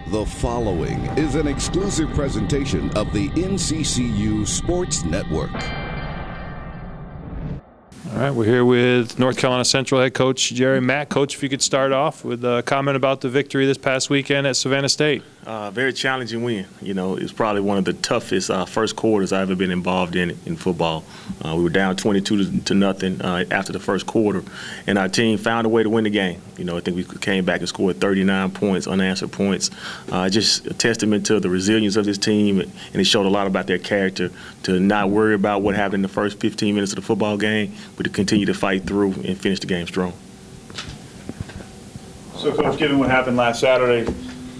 The following is an exclusive presentation of the NCCU Sports Network. All right, we're here with North Carolina Central head coach Jerry Mack. Coach, if you could start off with a comment about the victory this past weekend at Savannah State. Very challenging win. You know, it's probably one of the toughest first quarters I've ever been involved in football. We were down 22 to nothing after the first quarter, and our team found a way to win the game. You know, I think we came back and scored 39 points, unanswered points. Just a testament to the resilience of this team, and it showed a lot about their character to not worry about what happened in the first 15 minutes of the football game, but to continue to fight through and finish the game strong. So, Coach, given what happened last Saturday,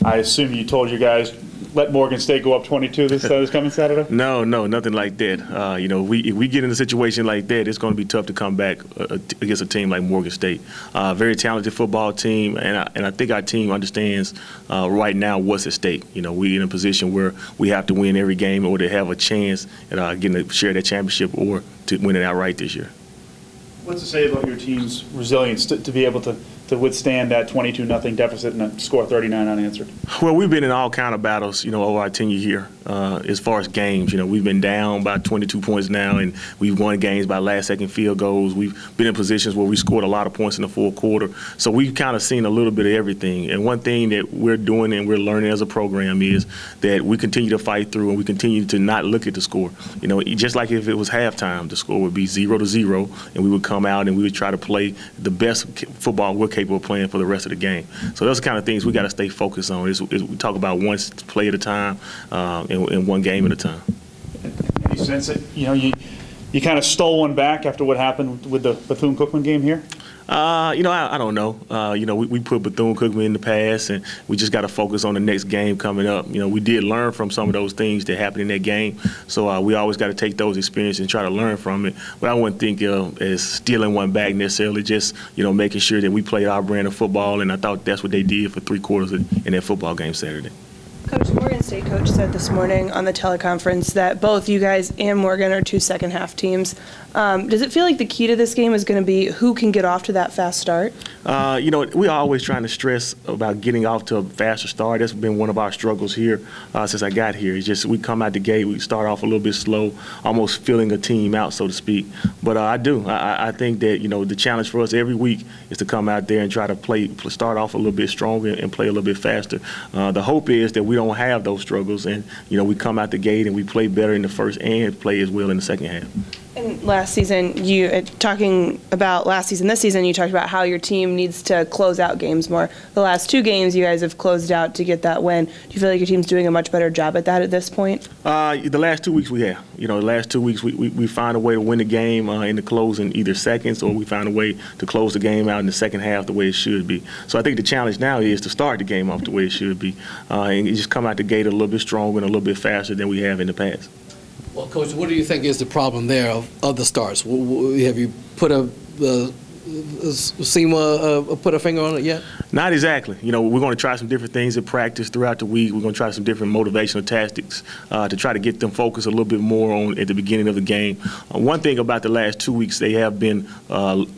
I assume you told your guys, let Morgan State go up 22 this coming Saturday? No, nothing like that. You know, if we get in a situation like that, it's going to be tough to come back against a team like Morgan State. Very talented football team, and I think our team understands right now what's at stake. You know, we're in a position where we have to win every game in order to have a chance at getting to share that championship or to win it outright this year. What's to say about your team's resilience to be able to withstand that 22-0 deficit and score 39 unanswered? Well, we've been in all kind of battles, you know, over our tenure here. As far as games, you know, we've been down by 22 points now, and we've won games by last-second field goals. We've been in positions where we scored a lot of points in the fourth quarter. So we've kind of seen a little bit of everything. And one thing that we're doing and we're learning as a program is that we continue to fight through and we continue to not look at the score. You know, just like if it was halftime, the score would be 0-0, and we would come out and we would try to play the best football we're capable of playing for the rest of the game. So those are the kind of things we got to stay focused on. We talk about one play at a time and one game at a time. Any sense that, you know, you kind of stole one back after what happened with the Bethune-Cookman game here? You know, I don't know. You know, we put Bethune-Cookman in the past, and we just got to focus on the next game coming up. You know, we did learn from some of those things that happened in that game, so we always got to take those experiences and try to learn from it. But I wouldn't think as stealing one back necessarily, just, you know, making sure that we played our brand of football, and I thought that's what they did for 3 quarters in that football game Saturday. Coach, Morgan State coach said this morning on the teleconference that both you guys and Morgan are 2 second-half teams. Does it feel like the key to this game is going to be who can get off to that fast start? You know, we're always trying to stress about getting off to a faster start. That's been one of our struggles here since I got here. It's just we come out the gate, we start off a little bit slow, almost filling a team out, so to speak. But I think that, you know, the challenge for us every week is to come out there and try to start off a little bit stronger and play a little bit faster. The hope is that we don't have those struggles, and, you know, we come out the gate and we play better in the first and play as well in the second half. And last season, talking about last season, this season, you talked about how your team needs to close out games more. The last 2 games, you guys have closed out to get that win. Do you feel like your team's doing a much better job at that at this point? The last 2 weeks we have. You know, the last 2 weeks we find a way to win the game in the closing either seconds, or we find a way to close the game out in the second half the way it should be. So I think the challenge now is to start the game off the way it should be, and just come out the gate a little bit stronger and a little bit faster than we have in the past. Well, Coach, what do you think is the problem there of the starts? Have you put put a finger on it yet? Not exactly. You know, we're going to try some different things at practice throughout the week. We're going to try some different motivational tactics to try to get them focused a little bit more on at the beginning of the game. One thing about the last 2 weeks, they have been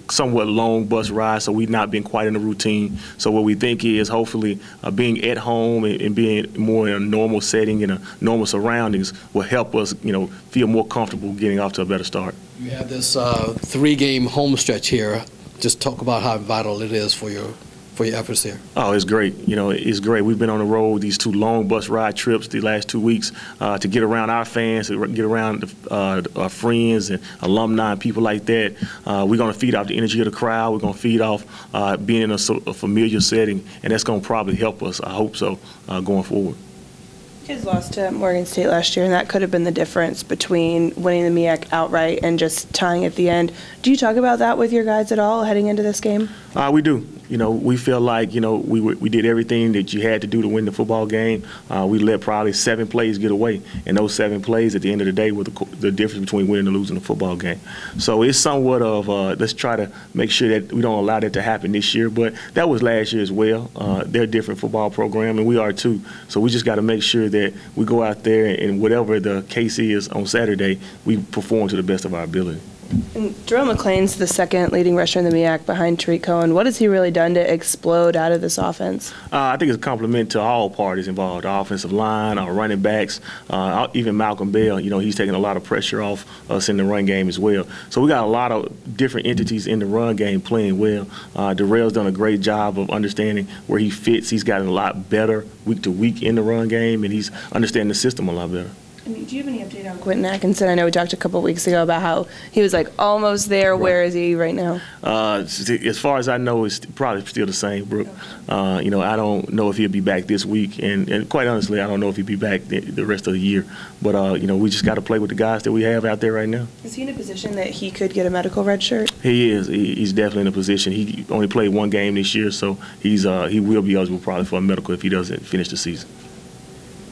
somewhat long bus rides, so we've not been quite in a routine. So what we think is hopefully being at home and being more in a normal setting, in a normal surroundings, will help us, you know, feel more comfortable getting off to a better start. You have this 3-game home stretch here. Just talk about how vital it is for your efforts here. Oh, it's great. You know, it's great. We've been on the road these 2 long bus ride trips the last 2 weeks to get around our fans, to get around our friends and alumni and people like that. We're going to feed off the energy of the crowd. We're going to feed off being in a familiar setting, and that's going to probably help us, I hope so, going forward. You guys lost to Morgan State last year, and that could have been the difference between winning the MEAC outright and just tying at the end. Do you talk about that with your guys at all heading into this game? We do. You know, we feel like, you know, we did everything that you had to do to win the football game. We let probably 7 plays get away, and those 7 plays at the end of the day were the difference between winning and losing the football game. So it's somewhat of let's try to make sure that we don't allow that to happen this year. But that was last year as well. They're a different football program, and we are too. So we just got to make sure that we go out there and whatever the case is on Saturday, we perform to the best of our ability. And Darrell McClain's the second leading rusher in the MEAC behind Tariq Cohen. What has he really done to explode out of this offense? I think it's a compliment to all parties involved, the offensive line, our running backs, even Malcolm Bell. You know, he's taking a lot of pressure off us in the run game as well. So we got a lot of different entities in the run game playing well. Darrell's done a great job of understanding where he fits. He's gotten a lot better week to week in the run game, and he's understanding the system a lot better. I mean, do you have any update on Quentin Atkinson? I know we talked a couple of weeks ago about how he was like almost there. Right. Where is he right now? As far as I know, it's probably still the same, Brooke. You know, I don't know if he'll be back this week, and quite honestly, I don't know if he'll be back the rest of the year. But, you know, we just got to play with the guys that we have out there right now. Is he in a position that he could get a medical red shirt? He is. He's definitely in a position. He only played one game this year, so he will be eligible probably for a medical if he doesn't finish the season.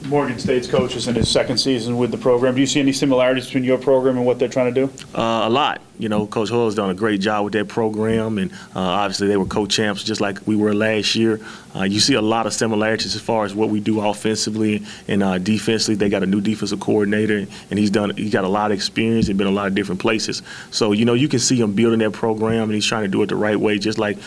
Morgan State's coach is in his second season with the program. Do you see any similarities between your program and what they're trying to do? A lot. You know, Coach Hull's done a great job with that program, and obviously they were co-champs just like we were last year. You see a lot of similarities as far as what we do offensively and defensively. They got a new defensive coordinator, and he's got a lot of experience and been a lot of different places. So, you know, you can see him building that program, and he's trying to do it the right way, just like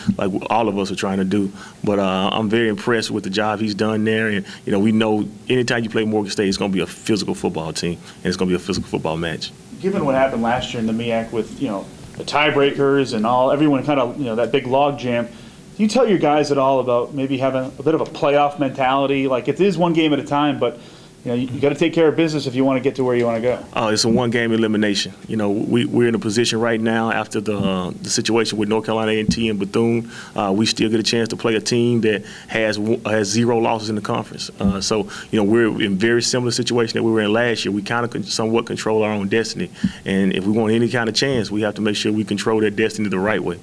all of us are trying to do. But I'm very impressed with the job he's done there, and, you know, we know anytime you play Morgan State, it's going to be a physical football team, and it's going to be a physical football match. Given what happened last year in the MEAC with, you know, the tiebreakers and everyone kind of, you know, that big log jam, do you tell your guys at all about maybe having a bit of a playoff mentality? Like, it is one game at a time, but you know, you got to take care of business if you want to get to where you want to go. Oh, it's a one-game elimination. You know, we're in a position right now after the situation with North Carolina A&T and Bethune. We still get a chance to play a team that has 0 losses in the conference. So, you know, we're in a very similar situation that we were in last year. We kind of somewhat control our own destiny. And if we want any kind of chance, we have to make sure we control that destiny the right way.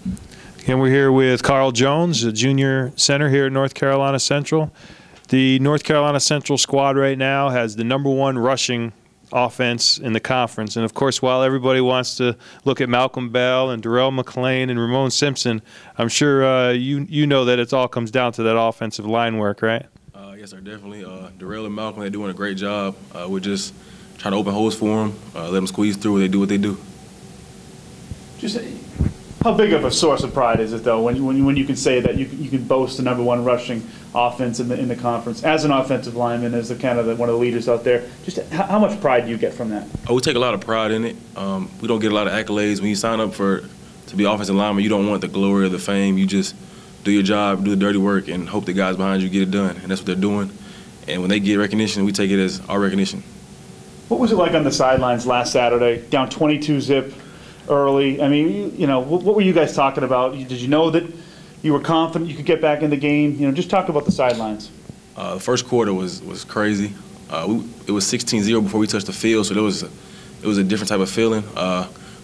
And we're here with Carl Jones, a junior center here at North Carolina Central. The North Carolina Central squad right now has the #1 rushing offense in the conference. And, of course, while everybody wants to look at Malcolm Bell and Darrell McClain and Ramon Simpson, I'm sure you know that it all comes down to that offensive line work, right? Yes, sir, definitely. Darrell and Malcolm, they're doing a great job. We're just trying to open holes for them, let them squeeze through, they do what they do. Just how big of a source of pride is it, though, when you can say that you can boast the #1 rushing offense in the conference as an offensive lineman, as one of the leaders out there? Just how much pride do you get from that? We take a lot of pride in it. We don't get a lot of accolades. When you sign up to be offensive lineman, you don't want the glory or the fame. You just do your job, do the dirty work, and hope the guys behind you get it done. And that's what they're doing. And when they get recognition, we take it as our recognition. What was it like on the sidelines last Saturday, down 22-zip early? I mean, you know, what were you guys talking about? Did you know that you were confident you could get back in the game? You know, just talk about the sidelines. The first quarter was crazy. It was 16-0 before we touched the field, so it was a different type of feeling.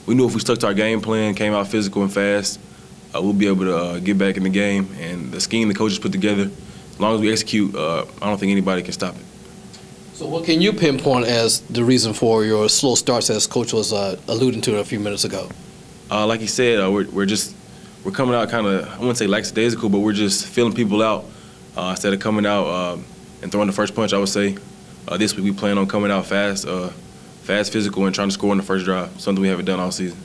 We knew if we stuck to our game plan, came out physical and fast, we'll be able to get back in the game. And the scheme the coaches put together, as long as we execute, I don't think anybody can stop it. So what can you pinpoint as the reason for your slow starts, as Coach was alluding to a few minutes ago? Like he said, we're coming out kind of, I wouldn't say lackadaisical, but we're just feeling people out instead of coming out and throwing the first punch, I would say. This week we plan on coming out fast, physical, and trying to score in the first drive, something we haven't done all season.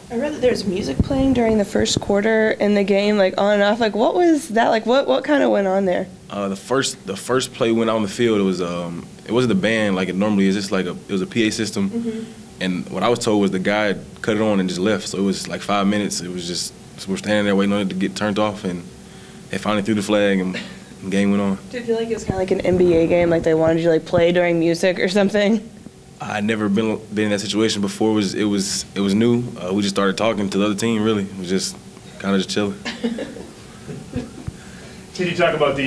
I read that there's music playing during the first quarter in the game, like on and off. Like, what was that? Like, what kind of went on there? The first play went out on the field. It wasn't a band like it normally is. It's like it was a PA system, and what I was told was the guy cut it on and just left. So it was like 5 minutes. It was just we're standing there waiting on it to get turned off, and they finally threw the flag and the game went on. Did it feel like it was kind of like an NBA game, like they wanted you to like play during music or something? I'd never been in that situation before. It was new. We just started talking to the other team. Really, it was just kind of just chilling. Can you talk about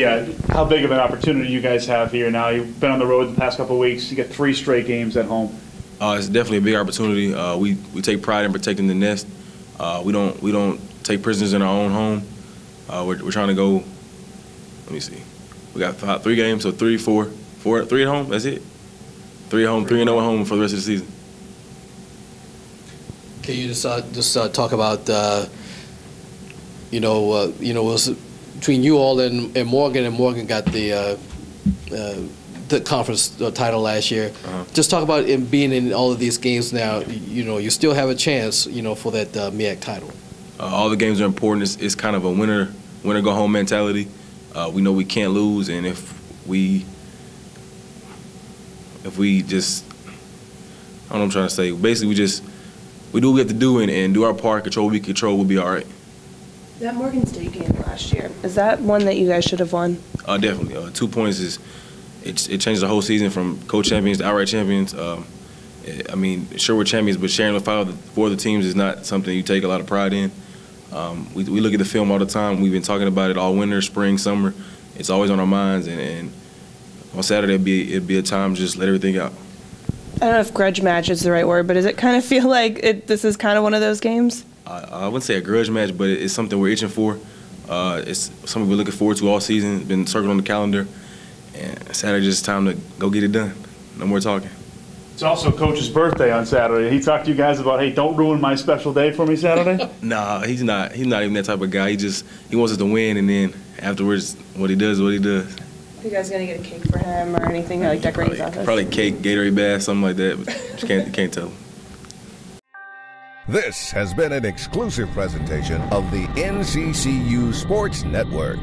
how big of an opportunity you guys have here now? You've been on the road the past couple of weeks. You got 3 straight games at home. It's definitely a big opportunity. We take pride in protecting the nest. We don't take prisoners in our own home. We're trying to go. Let me see. We got 3 games, so 3 at home. That's it. 3 at home, 3-0 at home for the rest of the season. Can you just talk about was between you all and Morgan got the the conference title last year. Just talk about it being in all of these games now. You still have a chance, for that MEAC title. All the games are important. It's kind of a winner go home mentality. We know we can't lose, and if we just, I don't know what I'm trying to say. Basically, we do what we have to do and do our part, control what we control, we'll be all right. That Morgan State game last year, is that one that you guys should have won? Definitely. 2 points it changes the whole season from co-champions to outright champions. I mean, sure we're champions, but sharing the fight for the teams is not something you take a lot of pride in. We look at the film all the time. We've been talking about it all winter, spring, summer. It's always on our minds, and on Saturday it'd be a time to just let everything out. I don't know if grudge match is the right word, but does it kind of feel like this is kind of one of those games? I wouldn't say a grudge match, but it's something we're itching for. It's something we're looking forward to all season. It's been circled on the calendar, and Saturday just time to go get it done. No more talking. It's also Coach's birthday on Saturday. He talked to you guys about, hey, don't ruin my special day for me Saturday? Nah, he's not even that type of guy. He wants us to win, and then afterwards, what he does. Are you guys gonna get a cake for him or anything, like decorate his office? Probably cake, Gatorade bath, something like that. But you can't tell. This has been an exclusive presentation of the NCCU Sports Network.